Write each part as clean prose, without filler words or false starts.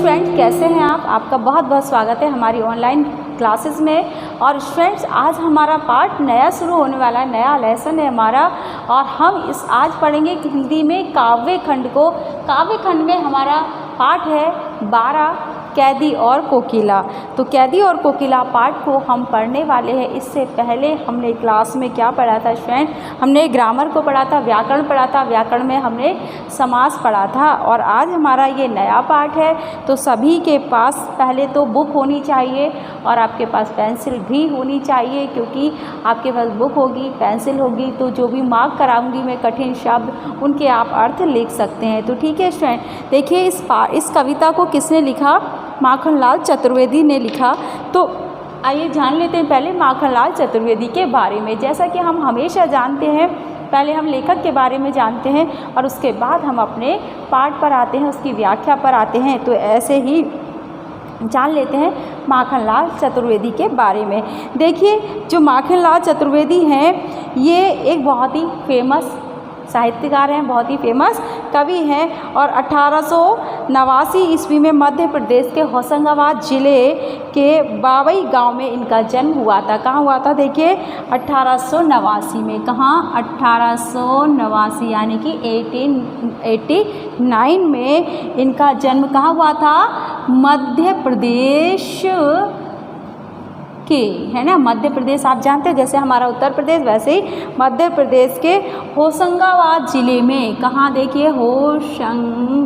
Student, कैसे हैं आप? आपका बहुत बहुत स्वागत है हमारी ऑनलाइन क्लासेस में। और स्टूडेंट्स, आज हमारा पार्ट नया शुरू होने वाला है, नया लेसन है हमारा। और हम आज पढ़ेंगे हिंदी में काव्य खंड को। काव्य खंड में हमारा पाठ है 12, कैदी और कोकिला। तो कैदी और कोकिला पाठ को हम पढ़ने वाले हैं। इससे पहले हमने क्लास में क्या पढ़ा था स्टूडेंट? हमने ग्रामर को पढ़ा था, व्याकरण पढ़ा था, व्याकरण में हमने समास पढ़ा था। और आज हमारा ये नया पाठ है। तो सभी के पास पहले तो बुक होनी चाहिए और आपके पास पेंसिल भी होनी चाहिए, क्योंकि आपके पास बुक होगी, पेंसिल होगी, तो जो भी मार्क कराऊंगी मैं कठिन शब्द, उनके आप अर्थ लिख सकते हैं। तो ठीक है स्टूडेंट, देखिए इस कविता को किसने लिखा? माखनलाल चतुर्वेदी ने लिखा। तो आइए जान लेते हैं पहले माखनलाल चतुर्वेदी के बारे में। जैसा कि हम हमेशा जानते हैं, पहले हम लेखक के बारे में जानते हैं और उसके बाद हम अपने पाठ पर आते हैं, उसकी व्याख्या पर आते हैं। तो ऐसे ही जान लेते हैं माखनलाल चतुर्वेदी के बारे में। देखिए, जो माखनलाल चतुर्वेदी हैं, ये एक बहुत ही फेमस साहित्यकार हैं, बहुत ही फेमस कवि हैं। और 1889 ईस्वी में मध्य प्रदेश के होशंगाबाद ज़िले के बावई गांव में इनका जन्म हुआ था। कहाँ हुआ था? देखिए 1889 में। कहाँ? 1889 यानी कि 1889 में इनका जन्म कहाँ हुआ था? मध्य प्रदेश के, है ना, मध्य प्रदेश आप जानते हैं, जैसे हमारा उत्तर प्रदेश वैसे ही मध्य प्रदेश के होशंगाबाद ज़िले में। कहाँ? देखिए होशंगाबाद।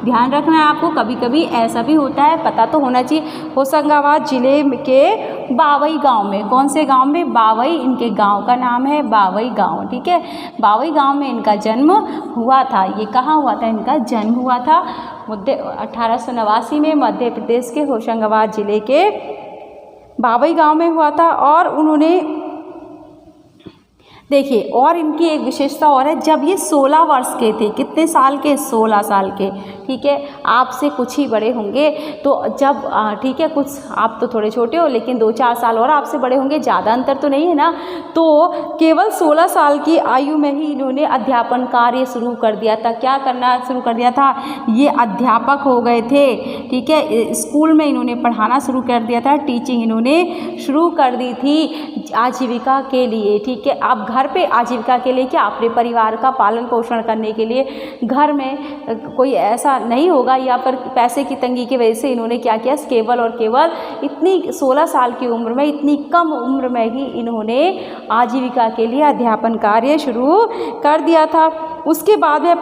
ध्यान रखना है आपको, कभी कभी ऐसा भी होता है, पता तो होना चाहिए। होशंगाबाद ज़िले के बावई गांव में। कौन से गांव में? बावई, इनके गांव का नाम है बावई गांव। ठीक है, बावई गांव में इनका जन्म हुआ था। ये कहाँ हुआ था? इनका जन्म हुआ था 1889 में मध्य प्रदेश के होशंगाबाद ज़िले के बावई गांव में हुआ था। और उन्होंने, देखिए, और इनकी एक विशेषता और है, जब ये 16 वर्ष के थे। कितने साल के? 16 साल के। ठीक है, आपसे कुछ ही बड़े होंगे। तो जब ठीक है, कुछ आप तो थोड़े छोटे हो, लेकिन 2-4 साल और आपसे बड़े होंगे, ज़्यादा अंतर तो नहीं है ना। तो केवल 16 साल की आयु में ही इन्होंने अध्यापन कार्य शुरू कर दिया था। क्या करना शुरू कर दिया था? ये अध्यापक हो गए थे। ठीक है, स्कूल में इन्होंने पढ़ाना शुरू कर दिया था, टीचिंग इन्होंने शुरू कर दी थी आजीविका के लिए। ठीक है, आप घर पे आजीविका के लिए, क्या अपने परिवार का पालन पोषण करने के लिए, घर में कोई ऐसा नहीं होगा या फिर पैसे की तंगी की वजह से इन्होंने क्या किया? केवल और केवल इतनी 16 साल की उम्र में, इतनी कम उम्र में ही इन्होंने आजीविका के लिए अध्यापन कार्य शुरू कर दिया था। उसके बाद वह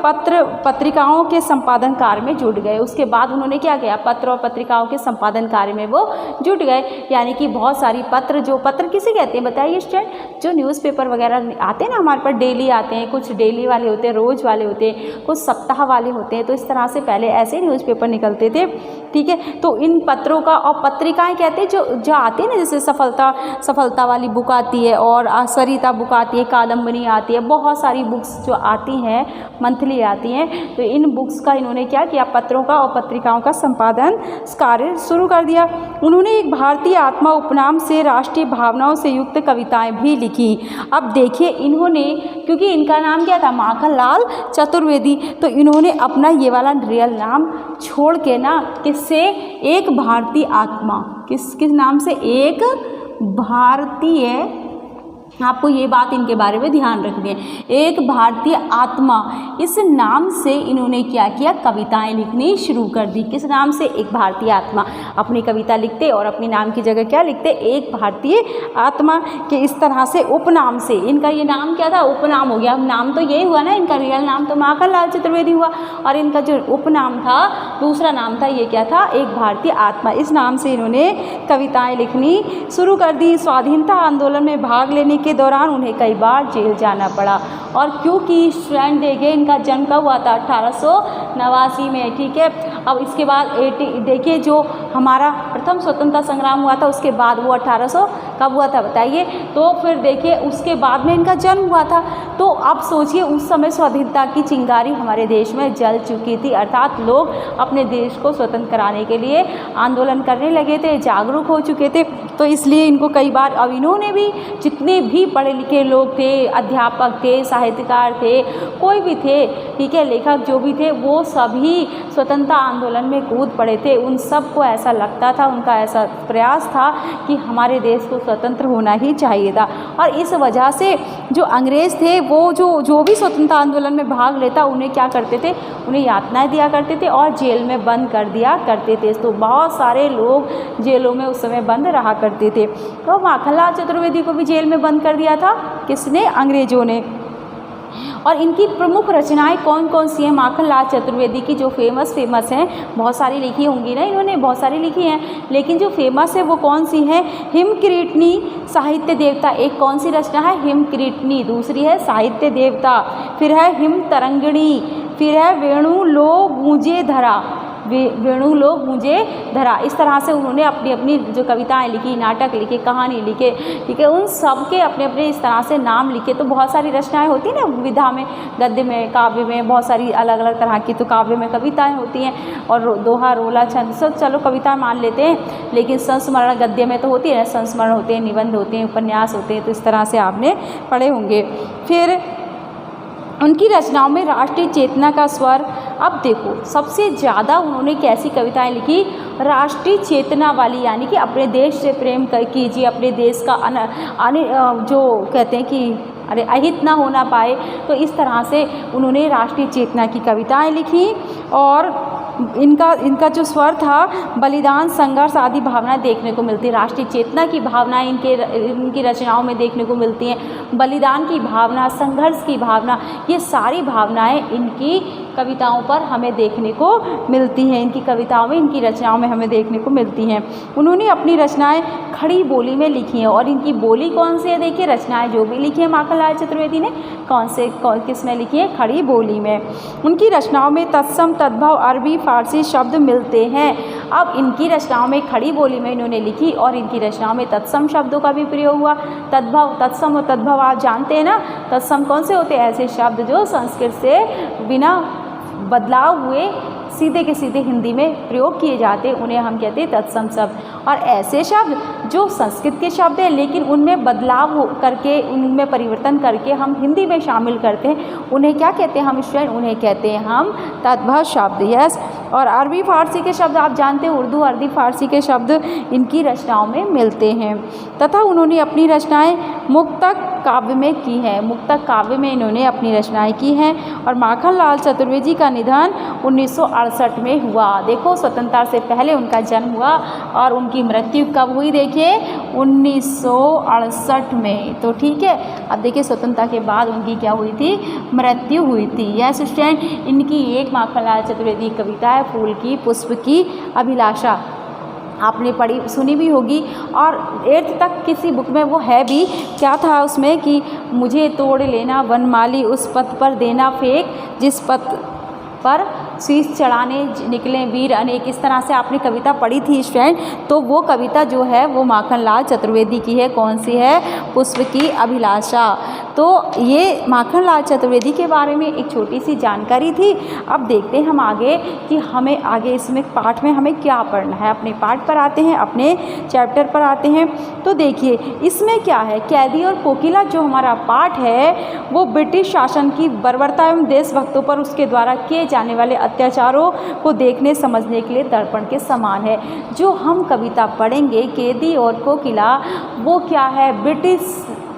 पत्रिकाओं के संपादन कार्य में जुट गए। उसके बाद उन्होंने क्या किया? पत्र और पत्रिकाओं के संपादन कार्य में वो जुट गए। यानी कि बहुत सारी पत्र, जो पत्र किसे कहते हैं बताइए स्टूडेंट? जो न्यूज़पेपर वगैरह आते हैं ना हमारे पास, डेली आते हैं, कुछ डेली वाले होते हैं, रोज़ वाले होते हैं, कुछ सप्ताह वाले होते हैं। तो इस तरह से पहले ऐसे न्यूज़पेपर निकलते थे। ठीक है, तो इन पत्रों का, और पत्रिकाएँ कहते हैं जो आती है ना, जैसे सफलता वाली बुक आती है, और सरिता बुक आती है, कादम्बरी आती है, बहुत सारी बुक्स जो आती हैं मंथली आती हैं। तो इन बुक्स का इन्होंने क्या किया? पत्रों का और पत्रिकाओं का संपादन कार्य शुरू कर दिया। उन्होंने एक भारतीय आत्मा उपनाम से राष्ट्रीय भावनाओं से युक्त कविताएं भी लिखी। अब देखिए, इन्होंने, क्योंकि इनका नाम क्या था? माखनलाल चतुर्वेदी, तो इन्होंने अपना ये वाला रियल नाम छोड़ के ना, किससे? एक भारतीय आत्मा, किस नाम से? एक भारतीय, आपको ये बात इनके बारे में ध्यान रखनी है, एक भारतीय आत्मा, इस नाम से इन्होंने क्या किया? कविताएं लिखनी शुरू कर दी। किस नाम से? एक भारतीय आत्मा। अपनी कविता लिखते और अपनी नाम की जगह क्या लिखते? एक भारतीय आत्मा के। इस तरह से उपनाम से, इनका ये नाम क्या था? उपनाम हो गया। अब नाम तो यही हुआ ना, इनका रियल नाम तो माखनलाल चतुर्वेदी हुआ, और इनका जो उपनाम था, दूसरा नाम था, ये क्या था? एक भारतीय आत्मा। इस नाम से इन्होंने कविताएं लिखनी शुरू कर दी। स्वाधीनता आंदोलन में भाग लेने के दौरान उन्हें कई बार जेल जाना पड़ा। और क्योंकि स्टूडेंट देखिए, इनका जन्म कब हुआ था? 1889 में। ठीक है, अब इसके बाद देखिए, जो हमारा प्रथम स्वतंत्रता संग्राम हुआ था, उसके बाद वो 1800 कब हुआ था बताइए? तो फिर देखिए, उसके बाद में इनका जन्म हुआ था। तो अब सोचिए, उस समय स्वाधीनता की चिंगारी हमारे देश में जल चुकी थी, अर्थात लोग अपने देश को स्वतंत्र कराने के लिए आंदोलन करने लगे थे, जागरूक हो चुके थे। तो इसलिए इनको कई बार, अब इन्होंने भी जितने भी पढ़े लिखे लोग थे, अध्यापक थे, साहित्यकार थे, कोई भी थे, ठीक है, लेखक जो भी थे, वो सभी स्वतंत्रता आंदोलन में कूद पड़े थे। उन सबको ऐसा लगता था, उनका ऐसा प्रयास था कि हमारे देश को स्वतंत्र होना ही चाहिए था। और इस वजह से जो अंग्रेज़ थे वो जो भी स्वतंत्रता आंदोलन में भाग लेता उन्हें क्या करते थे, उन्हें यातनाएं दिया करते थे और जेल में बंद कर दिया करते थे। तो बहुत सारे लोग जेलों में उस समय बंद रहा करते थे। तो माखनलाल चतुर्वेदी को भी जेल में बंद कर दिया था, किसने, अंग्रेज़ों ने। और इनकी प्रमुख रचनाएं कौन कौन सी हैं माखनलाल चतुर्वेदी की, जो फेमस हैं, बहुत सारी लिखी होंगी ना, इन्होंने बहुत सारी लिखी हैं, लेकिन जो फेमस है वो कौन सी है, हिमकिरीटनी, साहित्य देवता, एक कौन सी रचना है, हिमकिरीटनी, दूसरी है साहित्य देवता, फिर है हिम तरंगिणी, फिर है वेणु लो गूंजे धरा, वेणु लो गूंजे धरा। इस तरह से उन्होंने अपनी अपनी जो कविताएं लिखी, नाटक लिखे, कहानी लिखे, ठीक है, उन सब के अपने अपने इस तरह से नाम लिखे। तो बहुत सारी रचनाएं होती हैं ना विधा में, गद्य में, काव्य में, बहुत सारी अलग अलग तरह की। तो काव्य में कविताएं होती हैं और दोहा, रोला, छंद, सब चलो कविताएं मान लेते हैं, लेकिन संस्मरण गद्य में तो होती है ना, संस्मरण होते हैं, निबंध होते हैं, उपन्यास होते हैं। तो इस तरह से आपने पढ़े होंगे। फिर उनकी रचनाओं में राष्ट्रीय चेतना का स्वर, अब देखो सबसे ज़्यादा उन्होंने कैसी कविताएं लिखी, राष्ट्रीय चेतना वाली, यानी कि अपने देश से प्रेम कीजिए, अपने देश का जो कहते हैं कि अरे अहित ना होना पाए, तो इस तरह से उन्होंने राष्ट्रीय चेतना की कविताएं लिखी। और इनका जो स्वर था, बलिदान, संघर्ष आदि भावनाएं देखने को मिलती है। राष्ट्रीय चेतना की भावनाएं इनकी रचनाओं में देखने को मिलती हैं। बलिदान की भावना, संघर्ष की भावना, ये सारी भावनाएं इनकी कविताओं पर हमें देखने को मिलती हैं, इनकी कविताओं में, इनकी रचनाओं में हमें देखने को मिलती हैं। उन्होंने अपनी रचनाएं खड़ी बोली में लिखी हैं, और इनकी बोली कौन सी है, देखिए रचनाएं जो भी लिखी है माखनलाल चतुर्वेदी ने, किस में लिखी है, खड़ी बोली में। उनकी रचनाओं में तत्सम, तद्भव, अरबी, फारसी शब्द मिलते हैं। अब इनकी रचनाओं में खड़ी बोली में इन्होंने लिखी, और इनकी रचनाओं में तत्सम शब्दों का भी प्रयोग हुआ। तद्भव, तत्सम और तद्भव आप जानते हैं ना, तत्सम कौन से होते हैं, ऐसे शब्द जो संस्कृत से बिना बदलाव हुए सीधे के सीधे हिंदी में प्रयोग किए जाते, उन्हें हम कहते हैं तत्सम शब्द। और ऐसे शब्द जो संस्कृत के शब्द हैं लेकिन उनमें बदलाव करके, उनमें परिवर्तन करके हम हिंदी में शामिल करते हैं, उन्हें क्या कहते हैं हम स्टूडेंट, उन्हें कहते हैं हम तद्भव शब्द। यस। और अरबी फारसी के शब्द आप जानते हैं, उर्दू, अरबी, फारसी के शब्द इनकी रचनाओं में मिलते हैं। तथा उन्होंने अपनी रचनाएं मुक्तक काव्य में की हैं, मुक्तक काव्य में इन्होंने अपनी रचनाएं की हैं। और माखनलाल चतुर्वेदी का निधन 1968 में हुआ। देखो स्वतंत्रता से पहले उनका जन्म हुआ और उनकी मृत्यु कब हुई, देखिए 1968 में। तो ठीक है, अब देखिए स्वतंत्रता के बाद उनकी क्या हुई थी, मृत्यु हुई थी। यस स्टूडेंट, इनकी एक माखनलाल चतुर्वेदी कविता है, फूल की पुष्प की अभिलाषा, आपने पढ़ी सुनी भी होगी। और 8th तक किसी बुक में वो है भी, क्या था उसमें कि मुझे तोड़ लेना वनमाली, उस पथ पर देना फेंक, जिस पथ पर शीश चढ़ाने निकले वीर अनेक। इस तरह से आपने कविता पढ़ी थी स्टूडेंट। तो वो कविता जो है वो माखनलाल चतुर्वेदी की है। कौन सी है, पुष्प की अभिलाषा। तो ये माखनलाल चतुर्वेदी के बारे में एक छोटी सी जानकारी थी। अब देखते हैं हम आगे कि हमें आगे इसमें पाठ में हमें क्या पढ़ना है। अपने पाठ पर आते हैं, अपने चैप्टर पर आते हैं। तो देखिए इसमें क्या है, कैदी और कोकिला जो हमारा पाठ है वो ब्रिटिश शासन की बर्बरता एवं देशभक्तों पर उसके द्वारा किए जाने वाले अत्याचारों को देखने समझने के लिए दर्पण के समान है। जो हम कविता पढ़ेंगे कैदी और कोकिला, वो क्या है,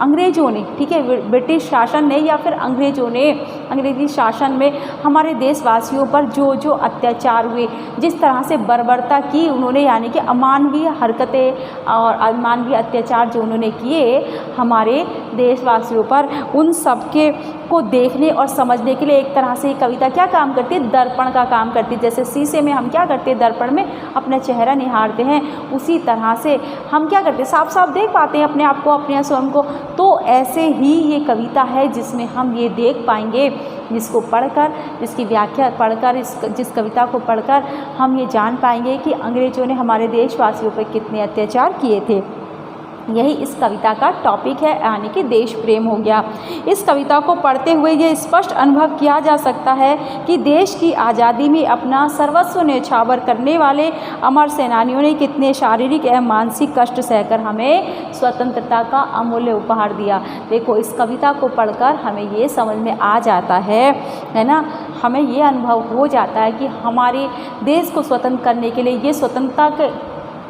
अंग्रेज़ों ने, ठीक है, ब्रिटिश शासन ने या फिर अंग्रेज़ों ने, अंग्रेज़ी शासन में हमारे देशवासियों पर जो जो अत्याचार हुए, जिस तरह से बर्बरता की उन्होंने, यानी कि अमानवीय हरकतें और अमानवीय अत्याचार जो उन्होंने किए हमारे देशवासियों पर, उन सब के को देखने और समझने के लिए एक तरह से कविता क्या काम करती है, दर्पण का काम करती है। जैसे शीशे में हम क्या करते हैं, दर्पण में अपना चेहरा निहारते हैं, उसी तरह से हम क्या करते हैं, साफ साफ देख पाते हैं अपने आप को, अपने स्वयं को। तो ऐसे ही ये कविता है जिसमें हम ये देख पाएंगे, जिसको पढ़कर, जिसकी व्याख्या पढ़कर, जिस कविता को पढ़कर हम ये जान पाएंगे कि अंग्रेज़ों ने हमारे देशवासियों पर कितने अत्याचार किए थे। यही इस कविता का टॉपिक है, यानी कि देश प्रेम हो गया। इस कविता को पढ़ते हुए ये स्पष्ट अनुभव किया जा सकता है कि देश की आज़ादी में अपना सर्वस्व न्यौछावर करने वाले अमर सेनानियों ने कितने शारीरिक एवं मानसिक कष्ट सहकर हमें स्वतंत्रता का अमूल्य उपहार दिया। देखो, इस कविता को पढ़कर हमें ये समझ में आ जाता है ना, हमें ये अनुभव हो जाता है कि हमारे देश को स्वतंत्र करने के लिए ये स्वतंत्रता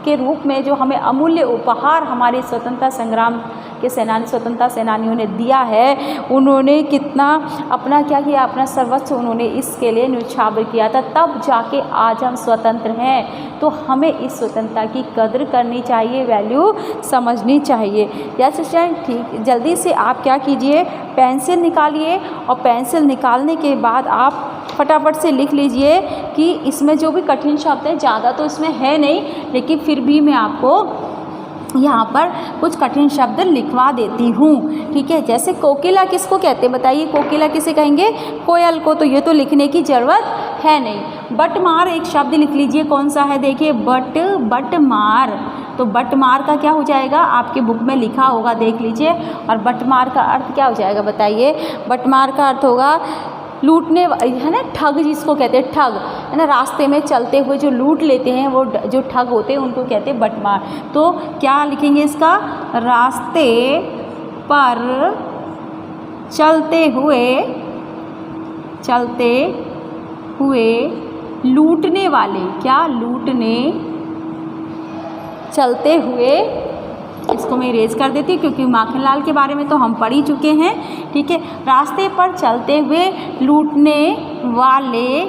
के रूप में जो हमें अमूल्य उपहार हमारे स्वतंत्रता संग्राम के स्वतंत्रता सेनानियों ने दिया है, उन्होंने कितना अपना क्या किया, अपना सर्वस्व उन्होंने इसके लिए न्यौछावर किया था, तब जाके आज हम स्वतंत्र हैं। तो हमें इस स्वतंत्रता की कदर करनी चाहिए, वैल्यू समझनी चाहिए। यस स्टूडेंट, ठीक, जल्दी से आप क्या कीजिए, पेंसिल निकालिए और पेंसिल निकालने के बाद आप फटाफट से लिख लीजिए कि इसमें जो भी कठिन शब्द हैं, ज़्यादा तो इसमें है नहीं, लेकिन फिर भी मैं आपको यहाँ पर कुछ कठिन शब्द लिखवा देती हूँ, ठीक है। जैसे कोकिला किसको कहते हैं बताइए, कोकिला किसे कहेंगे, कोयल को, तो ये तो लिखने की ज़रूरत है नहीं। बटमार एक शब्द लिख लीजिए, कौन सा है, देखिए बटमार। तो बटमार का क्या हो जाएगा, आपके बुक में लिखा होगा, देख लीजिए। और बटमार का अर्थ क्या हो जाएगा बताइए, बटमार का अर्थ होगा लूटने, है ना, ठग जिसको कहते हैं, ठग, है ना, रास्ते में चलते हुए जो लूट लेते हैं, वो जो ठग होते हैं उनको कहते हैं बटमार। तो क्या लिखेंगे इसका, रास्ते पर चलते हुए लूटने वाले, क्या, लूटने, चलते हुए, इसको मैं इरेज कर देती हूँ क्योंकि माखनलाल के बारे में तो हम पढ़ ही चुके हैं, ठीक है। रास्ते पर चलते हुए लूटने वाले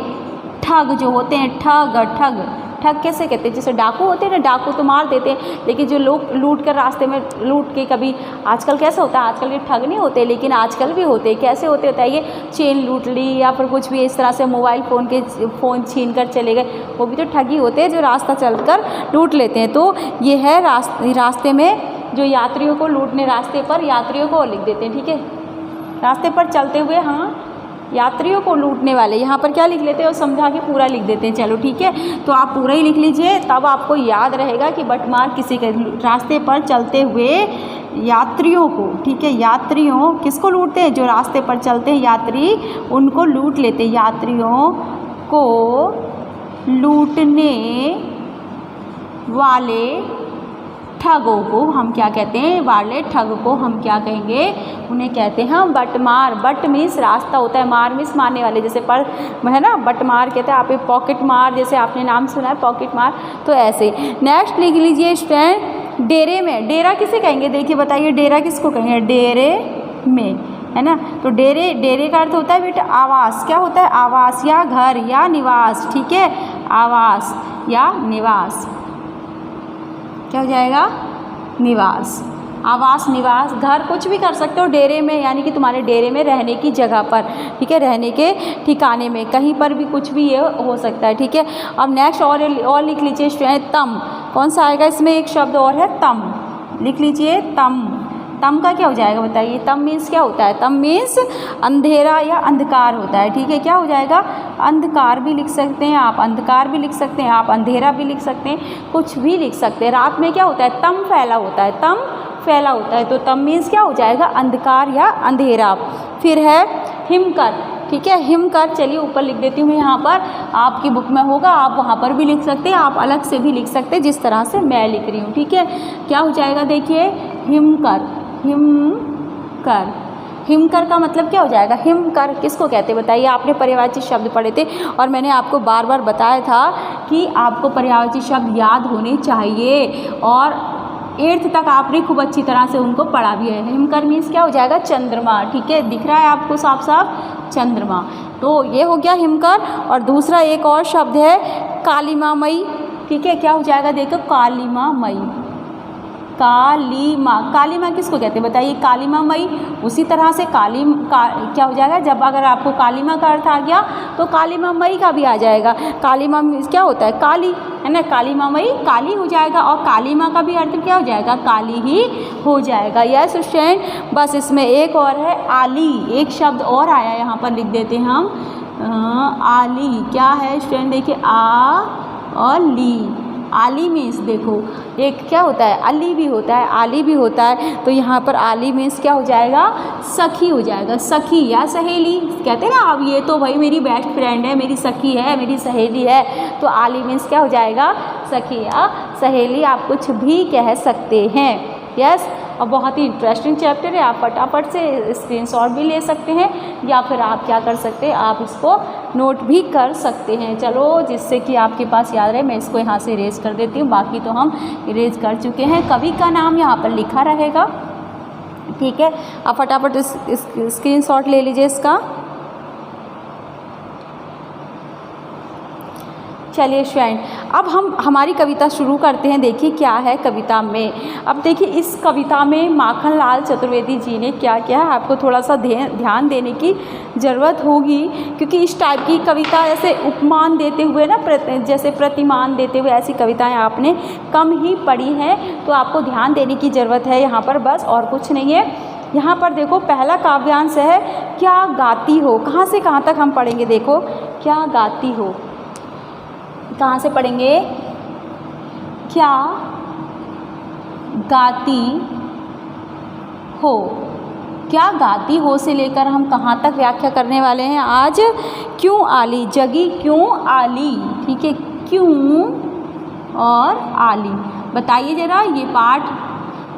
ठग जो होते हैं, ठग कैसे कहते हैं, जैसे डाकू होते हैं ना, डाकू तो मार देते हैं, लेकिन जो लोग लूट कर रास्ते में लूट के, कभी आजकल कैसा होता है, आजकल ये ठग नहीं होते, लेकिन आजकल भी होते हैं। कैसे होते होता है, ये चेन लूट ली या फिर कुछ भी इस तरह से मोबाइल फ़ोन छीन कर चले गए, वो भी तो ठगी होते हैं जो रास्ता चलकर लूट लेते हैं। तो ये है रास्ते में जो यात्रियों को लूटने, रास्ते पर यात्रियों को लिख देते हैं, ठीक है, रास्ते पर चलते हुए, हाँ, यात्रियों को लूटने वाले, यहाँ पर क्या लिख लेते हैं और समझा के पूरा लिख देते हैं। चलो ठीक है, तो आप पूरा ही लिख लीजिए, तब आपको याद रहेगा कि बटमार किसी के, रास्ते पर चलते हुए यात्रियों को, ठीक है, यात्रियों किसको लूटते हैं, जो रास्ते पर चलते हैं यात्री, उनको लूट लेते हैं। यात्रियों को लूटने वाले ठगों को हम क्या कहते हैं, वाले ठग को हम क्या कहेंगे, उन्हें कहते हैं हम बटमार। बट मीन्स रास्ता होता है, मार मीन्स मारने वाले, जैसे पर है ना, बटमार कहते हैं। आप एक पॉकेट मार, जैसे आपने नाम सुना है पॉकेट मार, तो ऐसे। नेक्स्ट लिख लीजिए स्टूडेंट, डेरे में, डेरा किसे कहेंगे, देखिए बताइए, डेरा किसको कहेंगे, डेरे में, है ना। तो डेरे का अर्थ होता है बेटा आवास, क्या होता है, आवास या घर या निवास, ठीक है, आवास या निवास, क्या हो जाएगा, निवास, आवास, निवास, घर, कुछ भी कर सकते हो डेरे में, यानी कि तुम्हारे डेरे में रहने की जगह पर, ठीक है, रहने के ठिकाने में, कहीं पर भी कुछ भी ये हो सकता है, ठीक है। अब नेक्स्ट और लिख लीजिए स्टूडेंट, तम, कौन सा आएगा इसमें, एक शब्द और है तम, लिख लीजिए तम। तम का क्या हो जाएगा बताइए, तम मीन्स क्या होता है, तम मीन्स अंधेरा या अंधकार होता है, ठीक है, क्या हो जाएगा, अंधकार भी लिख सकते हैं आप, अंधकार भी लिख सकते हैं आप, अंधेरा भी लिख सकते हैं, कुछ भी लिख सकते हैं। रात में क्या होता है, तम फैला होता है, तम फैला होता है, तो तम मीन्स क्या हो जाएगा, अंधकार या अंधेरा। फिर है हिमकर, ठीक है, हिमकर, चलिए ऊपर लिख देती हूँ मैं, यहाँ पर आपकी बुक में होगा, आप वहाँ पर भी लिख सकते हैं, आप अलग से भी लिख सकते हैं, जिस तरह से मैं लिख रही हूँ, ठीक है। क्या हो जाएगा देखिए, हिमकर, हिमकर, हिमकर का मतलब क्या हो जाएगा, हिमकर किसको कहते हैं बताइए, आपने पर्यायवाची शब्द पढ़े थे और मैंने आपको बार बार बताया था कि आपको पर्यायवाची शब्द याद होने चाहिए, और 8th तक आपने खूब अच्छी तरह से उनको पढ़ा भी है। हिमकर मीन्स क्या हो जाएगा, चंद्रमा, ठीक है, दिख रहा है आपको साफ साफ, चंद्रमा। तो ये हो गया हिमकर। और दूसरा एक और शब्द है कालिमामयी, ठीक है, क्या हो जाएगा देखो, कालिमामयी, कालीमा, कालीमा किसको कहते हैं बताइए, कालीमामयी। उसी तरह से क्या हो जाएगा, जब अगर आपको कालीमा का अर्थ आ गया तो कालीमामयी का भी आ जाएगा। कालीमा क्या होता है, काली, है ना, कालीमामयी काली हो जाएगा, और कालीमा का भी अर्थ क्या हो जाएगा, काली ही हो जाएगा। यस स्टूडेंट, बस इसमें एक और है आली, एक शब्द और आया, यहाँ पर लिख देते हैं हम आली, क्या है स्टूडेंट देखिए, आ और ली, आली मीन्स देखो एक क्या होता है, अली भी होता है, आली भी होता है, तो यहाँ पर आली मीन्स क्या हो जाएगा, सखी हो जाएगा। सखी या सहेली कहते हैं ना, अब ये तो भाई मेरी बेस्ट फ्रेंड है, मेरी सखी है, मेरी सहेली है, तो आली मीन्स क्या हो जाएगा, सखी या सहेली, आप कुछ भी कह सकते हैं। यस, और बहुत ही इंटरेस्टिंग चैप्टर है, आप फटाफट से स्क्रीनशॉट भी ले सकते हैं या फिर आप क्या कर सकते हैं, आप इसको नोट भी कर सकते हैं। चलो, जिससे कि आपके पास याद रहे, मैं इसको यहाँ से इरेज कर देती हूँ, बाकी तो हम इरेज कर चुके हैं। कवि का नाम यहाँ पर लिखा रहेगा, ठीक है। आप फटाफट इस स्क्रीनशॉट ले लीजिए इसका। चलिए फ्रेंड, अब हम हमारी कविता शुरू करते हैं। देखिए क्या है कविता में। अब देखिए इस कविता में माखनलाल चतुर्वेदी जी ने क्या किया है, आपको थोड़ा सा ध्यान देने की ज़रूरत होगी, क्योंकि इस टाइप की कविता ऐसे उपमान देते हुए ना, जैसे प्रतिमान देते हुए ऐसी कविताएं आपने कम ही पढ़ी हैं, तो आपको ध्यान देने की ज़रूरत है यहाँ पर, बस और कुछ नहीं है। यहाँ पर देखो पहला काव्यांश है, क्या गाती हो। कहाँ से कहाँ तक हम पढ़ेंगे, देखो क्या गाती हो, कहाँ से पढ़ेंगे, क्या गाती हो। क्या गाती हो से लेकर हम कहाँ तक व्याख्या करने वाले हैं आज, क्यों आली, जगी क्यों आली, ठीक है, क्यों और आली। बताइए ज़रा, ये पाठ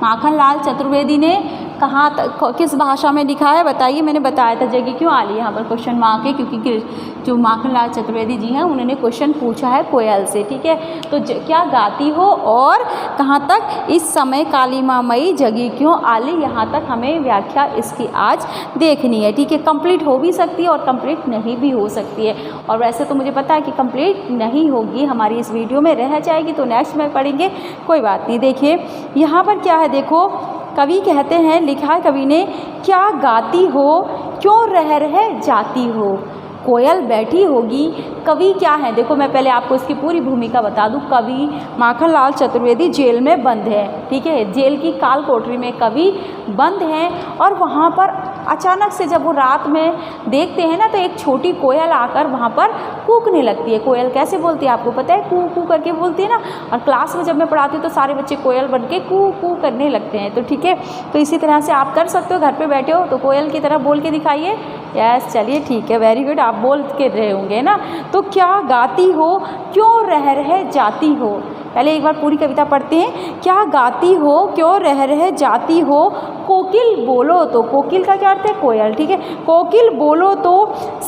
माखनलाल चतुर्वेदी ने कहाँ तक, किस भाषा में लिखा है, बताइए। मैंने बताया था जगी क्यों आली, यहाँ पर क्वेश्चन मार्क है, क्योंकि जो माखनलाल चतुर्वेदी जी हैं उन्होंने क्वेश्चन पूछा है कोयल से, ठीक है। तो क्या गाती हो और कहाँ तक, इस समय काली माँ मई जगी क्यों आली, यहाँ तक हमें व्याख्या इसकी आज देखनी है, ठीक है। कंप्लीट हो भी सकती है और कंप्लीट नहीं भी हो सकती है, और वैसे तो मुझे पता है कि कंप्लीट नहीं होगी, हमारी इस वीडियो में रह जाएगी, तो नेक्स्ट में पढ़ेंगे, कोई बात नहीं। देखिए यहाँ पर क्या है, देखो कवि कहते हैं, लिखा है कवि ने, क्या गाती हो क्यों रह रह जाती हो। कोयल बैठी होगी, कवि क्या है, देखो मैं पहले आपको इसकी पूरी भूमिका बता दूं। कवि माखनलाल चतुर्वेदी जेल में बंद है, ठीक है, जेल की काल कोठरी में कवि बंद हैं, और वहाँ पर अचानक से जब वो रात में देखते हैं ना, तो एक छोटी कोयल आकर वहाँ पर कूकने लगती है। कोयल कैसे बोलती है आपको पता है, कू कू करके बोलती है ना, और क्लास में जब मैं पढ़ाती हूँ तो सारे बच्चे कोयल बन के कू कू करने लगते हैं, तो ठीक है। तो इसी तरह से आप कर सकते हो, घर पे बैठे हो तो कोयल की तरह बोल के दिखाइए। यस, चलिए ठीक है, वेरी गुड, आप बोल के रहे होंगे ना। तो क्या गाती हो क्यों रह रह जाती हो, पहले एक बार पूरी कविता पढ़ते हैं। क्या गाती हो क्यों रह रह जाती हो, कोकिल बोलो तो, कोकिल का क्या अर्थ है, कोयल, ठीक है। कोकिल बोलो तो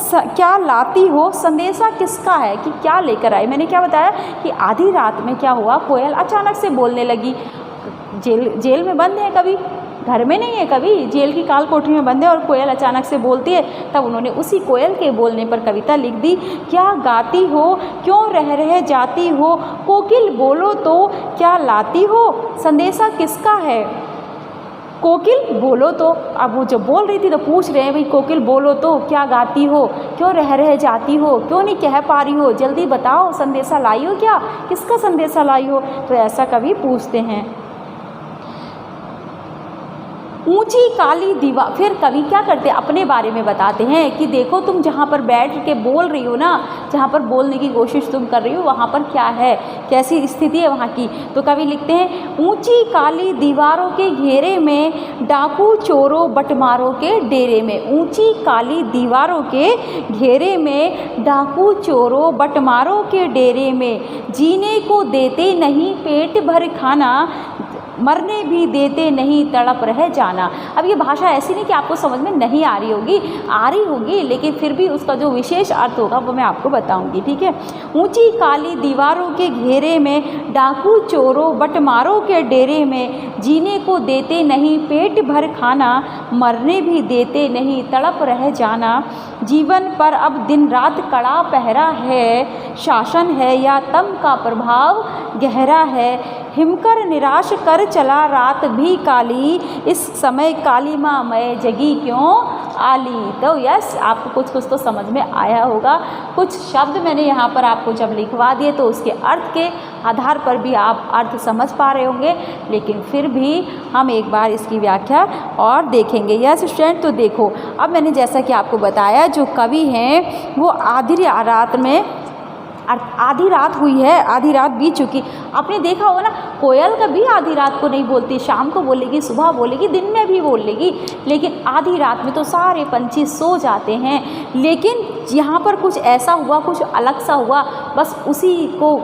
क्या लाती हो, संदेशा किसका है, कि क्या लेकर आई। मैंने क्या बताया कि आधी रात में क्या हुआ, कोयल अचानक से बोलने लगी। जेल में बंद है कवि, घर में नहीं है कवि, जेल की काल कोठरी में बंद है, और कोयल अचानक से बोलती है, तब उन्होंने उसी कोयल के बोलने पर कविता लिख दी। क्या गाती हो क्यों रह रह जाती हो, कोकिल बोलो तो क्या लाती हो, संदेशा किसका है। कोकिल बोलो तो, अब वो जब बोल रही थी तो पूछ रहे हैं भाई कोकिल बोलो तो क्या गाती हो, क्यों रह रह जाती हो, क्यों नहीं कह पा रही हो, जल्दी बताओ, संदेशा लाई हो क्या, किसका संदेशा लाई हो, तो ऐसा कवि पूछते हैं। ऊंची काली दीवार, फिर कवि क्या करते हैं, अपने बारे में बताते हैं कि देखो तुम जहाँ पर बैठ के बोल रही हो ना, जहाँ पर बोलने की कोशिश तुम कर रही हो, वहाँ पर क्या है, कैसी स्थिति है वहाँ की। तो कवि लिखते हैं, ऊंची काली दीवारों के घेरे में, डाकू चोरों बटमारों के डेरे में। ऊंची काली दीवारों के घेरे में, डाकू चोरों बटमारों के डेरे में, जीने को देते नहीं पेट भर खाना, मरने भी देते नहीं तड़प रह जाना। अब ये भाषा ऐसी नहीं कि आपको समझ में नहीं आ रही होगी, आ रही होगी, लेकिन फिर भी उसका जो विशेष अर्थ होगा वो मैं आपको बताऊंगी, ठीक है। ऊंची काली दीवारों के घेरे में, डाकू चोरों बटमारों के डेरे में, जीने को देते नहीं पेट भर खाना, मरने भी देते नहीं तड़प रह जाना। जीवन पर अब दिन रात कड़ा पहरा है, शासन है या तम का प्रभाव गहरा है, हिमकर निराश कर चला रात भी काली, इस समय काली माँ मैं जगी क्यों आली। तो यस, आपको कुछ कुछ तो समझ में आया होगा। कुछ शब्द मैंने यहाँ पर आपको जब लिखवा दिए तो उसके अर्थ के आधार पर भी आप अर्थ समझ पा रहे होंगे, लेकिन फिर भी हम एक बार इसकी व्याख्या और देखेंगे। यस स्टूडेंट, तो देखो अब मैंने जैसा कि आपको बताया, जो कवि हैं वो आधी रात में आधी रात हुई है, आधी रात बीत चुकी। आपने देखा होगा ना, कोयल कभी आधी रात को नहीं बोलती, शाम को बोलेगी, सुबह बोलेगी, दिन में भी बोलेगी, लेकिन आधी रात में तो सारे पंछी सो जाते हैं। लेकिन यहाँ पर कुछ ऐसा हुआ, कुछ अलग सा हुआ, बस उसी को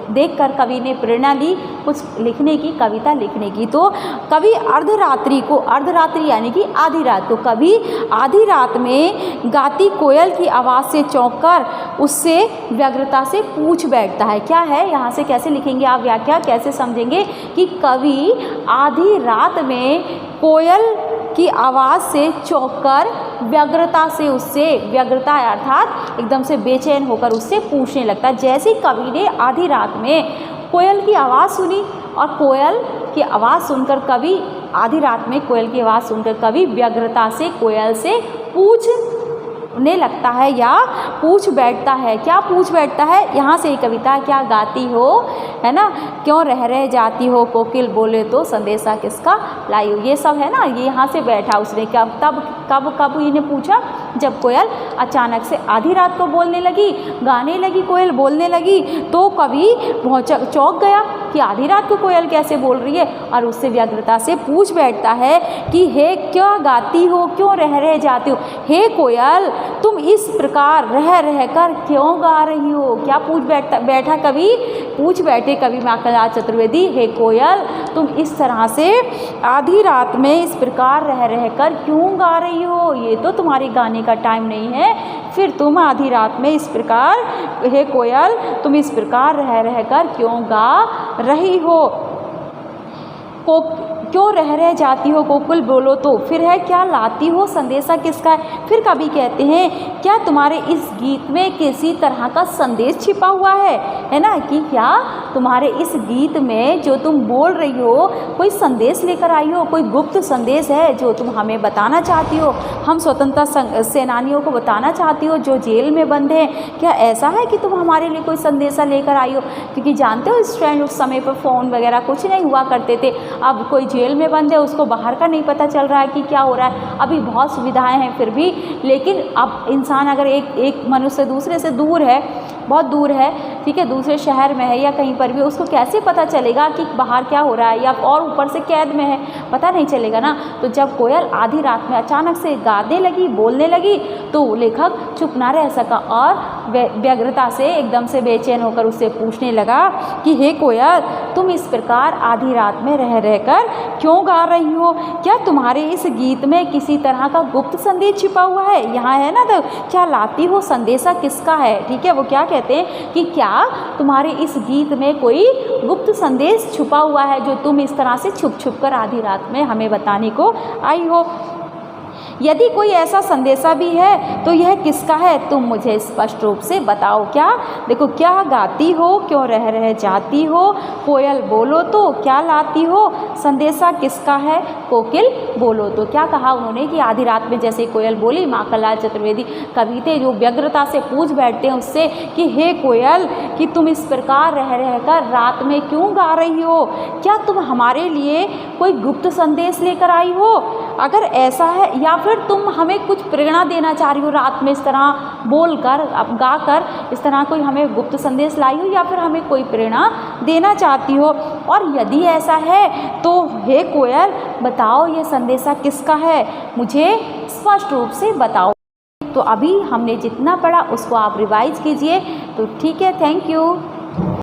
देखकर कवि ने प्रेरणा ली कुछ लिखने की, कविता लिखने की। तो कवि अर्धरात्रि को, अर्धरात्रि यानी कि आधी रात को, कवि आधी रात में गाती कोयल की आवाज़ से चौंककर उससे व्यग्रता से पूछ बैठता है। क्या है यहाँ से कैसे लिखेंगे आप व्याख्या, कैसे समझेंगे कि कवि आधी रात में कोयल की आवाज़ से चौंककर व्यग्रता से उससे, व्यग्रता अर्थात एकदम से बेचैन होकर उससे पूछने लगता है। जैसे ही कवि ने आधी रात में कोयल की आवाज़ सुनी और कोयल की आवाज़ सुनकर कवि, आधी रात में कोयल की आवाज़ सुनकर कवि व्यग्रता से कोयल से पूछने लगता है या पूछ बैठता है। क्या पूछ बैठता है, यहाँ से कविता, क्या गाती हो, है ना, क्यों रह जाती हो, कोकिल बोले तो संदेशा किसका लाई हो, ये सब है ना, ये यहाँ से बैठा उसने। कब इन्हें पूछा, जब कोयल अचानक से आधी रात को बोलने लगी, गाने लगी, कोयल बोलने लगी, तो कवि चौंक गया कि आधी रात को कोयल कैसे बोल रही है, और उससे व्यग्रता से पूछ बैठता है कि हे क्या गाती हो, क्यों रह जाती हो, हे कोयल तुम इस प्रकार रह कर क्यों गा रही हो। क्या पूछ बैठा कवि, पूछ बैठे कवि माखनलाल चतुर्वेदी, हे कोयल तुम इस तरह से आधी रात में इस प्रकार रह कर क्यों गा रही हो, ये तो तुम्हारे गाने का टाइम नहीं है, फिर तुम आधी रात में इस प्रकार, हे कोयल तुम इस प्रकार रह कर क्यों गा रही हो, क्यों रह जाती हो, कोकिल बोलो तो, फिर है क्या लाती हो, संदेशा किसका है। फिर कवि कहते हैं क्या तुम्हारे इस गीत में किसी तरह का संदेश छिपा हुआ है ना, कि क्या तुम्हारे इस गीत में जो तुम बोल रही हो कोई संदेश लेकर आई हो, कोई गुप्त संदेश है जो तुम हमें बताना चाहती हो, हम स्वतंत्रता सेनानियों को बताना चाहती हो जो जेल में बंद हैं, क्या ऐसा है कि तुम हमारे लिए कोई संदेशा लेकर आई हो। क्योंकि जानते हो इस टाइम उस समय पर फ़ोन वगैरह कुछ नहीं हुआ करते थे, अब कोई जेल में बंद है, उसको बाहर का नहीं पता चल रहा है कि क्या हो रहा है। अभी बहुत सुविधाएं हैं फिर भी, लेकिन अब इंसान अगर एक मनुष्य दूसरे से दूर है, बहुत दूर है, ठीक है, दूसरे शहर में है या कहीं पर भी, उसको कैसे पता चलेगा कि बाहर क्या हो रहा है, या और ऊपर से कैद में है, पता नहीं चलेगा ना। तो जब कोयल आधी रात में अचानक से गाने लगी, बोलने लगी, तो लेखक चुप ना रह सका और व्यग्रता से एकदम से बेचैन होकर उससे पूछने लगा कि हे कोयल तुम इस प्रकार आधी रात में रह कर क्यों गा रही हो, क्या तुम्हारे इस गीत में किसी तरह का गुप्त संदेश छिपा हुआ है। यहाँ है ना, तो क्या लाती हो, संदेशा किसका है, ठीक है, वो क्या कहते हैं कि क्या तुम्हारे इस गीत में कोई गुप्त संदेश छुपा हुआ है जो तुम इस तरह से छुप कर आधी रात में हमें बताने को आई हो। यदि कोई ऐसा संदेशा भी है तो यह किसका है, तुम मुझे स्पष्ट रूप से बताओ। क्या देखो, क्या गाती हो, क्यों रह जाती हो, कोयल बोलो तो, क्या लाती हो, संदेशा किसका है, कोकिल बोलो तो। क्या कहा उन्होंने कि आधी रात में जैसे कोयल बोली, माखनलाल चतुर्वेदी कवि थे जो व्यग्रता से पूछ बैठते हैं उससे कि हे कोयल कि तुम इस प्रकार रह कर रात में क्यों गा रही हो, क्या तुम हमारे लिए कोई गुप्त संदेश लेकर आई हो। अगर ऐसा है, या फिर तुम हमें कुछ प्रेरणा देना चाह रही हो, रात में इस तरह बोल कर, गा कर इस तरह कोई हमें गुप्त संदेश लाई हो, या फिर हमें कोई प्रेरणा देना चाहती हो। और यदि ऐसा है तो हे कोयल बताओ ये संदेशा किसका है, मुझे स्पष्ट रूप से बताओ। तो अभी हमने जितना पढ़ा उसको आप रिवाइज कीजिए। तो ठीक है, थैंक यू।